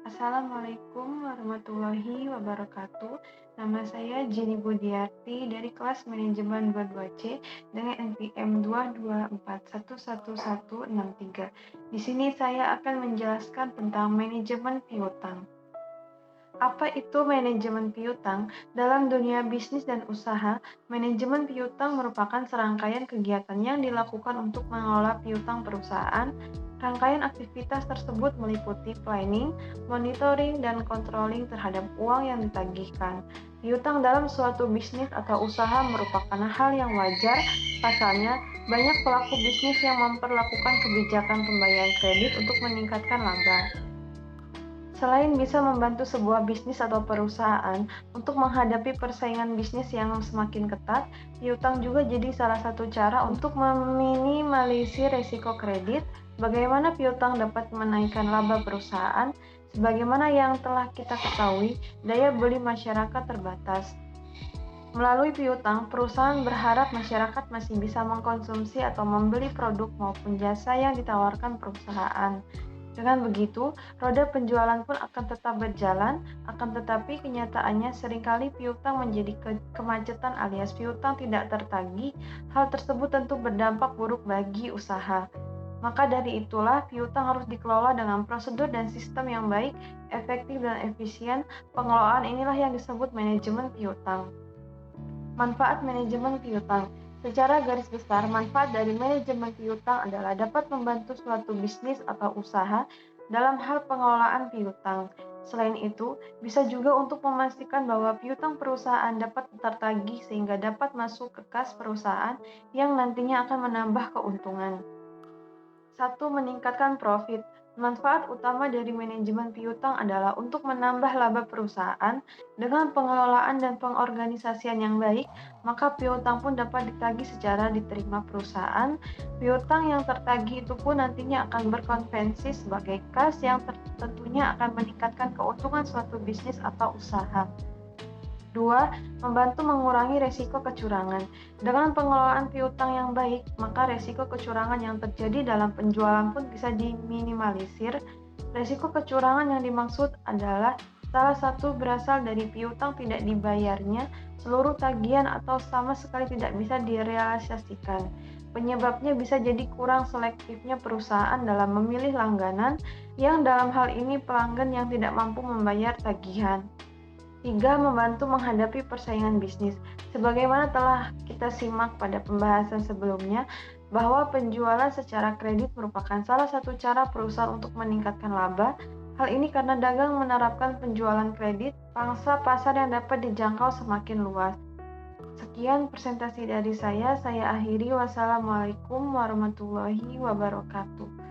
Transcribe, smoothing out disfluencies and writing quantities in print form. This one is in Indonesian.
Assalamualaikum warahmatullahi wabarakatuh. Nama saya Jenny Budiarti dari kelas manajemen 22C dengan NPM 224111163. Di sini saya akan menjelaskan tentang manajemen piutang. Apa itu manajemen piutang? Dalam dunia bisnis dan usaha, manajemen piutang merupakan serangkaian kegiatan yang dilakukan untuk mengelola piutang perusahaan. Rangkaian aktivitas tersebut meliputi planning, monitoring, dan controlling terhadap uang yang ditagihkan. Piutang dalam suatu bisnis atau usaha merupakan hal yang wajar. Pasalnya, banyak pelaku bisnis yang memperlakukan kebijakan pembayaran kredit untuk meningkatkan laba. Selain bisa membantu sebuah bisnis atau perusahaan untuk menghadapi persaingan bisnis yang semakin ketat, piutang juga jadi salah satu cara untuk meminimalisir risiko kredit. Bagaimana piutang dapat menaikkan laba perusahaan? Sebagaimana yang telah kita ketahui, daya beli masyarakat terbatas. Melalui piutang, perusahaan berharap masyarakat masih bisa mengkonsumsi atau membeli produk maupun jasa yang ditawarkan perusahaan. Dengan begitu, roda penjualan pun akan tetap berjalan, akan tetapi kenyataannya seringkali piutang menjadi kemacetan alias piutang tidak tertagih. Hal tersebut tentu berdampak buruk bagi usaha. Maka dari itulah, piutang harus dikelola dengan prosedur dan sistem yang baik, efektif dan efisien. Pengelolaan inilah yang disebut manajemen piutang. Manfaat manajemen piutang. Secara garis besar, manfaat dari manajemen piutang adalah dapat membantu suatu bisnis atau usaha dalam hal pengelolaan piutang. Selain itu, bisa juga untuk memastikan bahwa piutang perusahaan dapat tertagih sehingga dapat masuk ke kas perusahaan yang nantinya akan menambah keuntungan. 1. Meningkatkan profit. Manfaat utama dari manajemen piutang adalah untuk menambah laba perusahaan. Dengan pengelolaan dan pengorganisasian yang baik, maka piutang pun dapat ditagih secara diterima perusahaan. Piutang yang tertagih itu pun nantinya akan berkonvensi sebagai kas yang tentunya akan meningkatkan keuntungan suatu bisnis atau usaha. 2. Membantu mengurangi resiko kecurangan. Dengan pengelolaan piutang yang baik, maka resiko kecurangan yang terjadi dalam penjualan pun bisa diminimalisir. Resiko kecurangan yang dimaksud adalah salah satu berasal dari piutang tidak dibayarnya seluruh tagihan atau sama sekali tidak bisa direalisasikan. Penyebabnya bisa jadi kurang selektifnya perusahaan dalam memilih langganan, yang dalam hal ini pelanggan yang tidak mampu membayar tagihan. 3. Membantu menghadapi persaingan bisnis. Sebagaimana telah kita simak pada pembahasan sebelumnya, bahwa penjualan secara kredit merupakan salah satu cara perusahaan untuk meningkatkan laba. Hal ini karena dagang menerapkan penjualan kredit, pangsa pasar yang dapat dijangkau semakin luas. Sekian presentasi dari saya akhiri. Wassalamualaikum warahmatullahi wabarakatuh.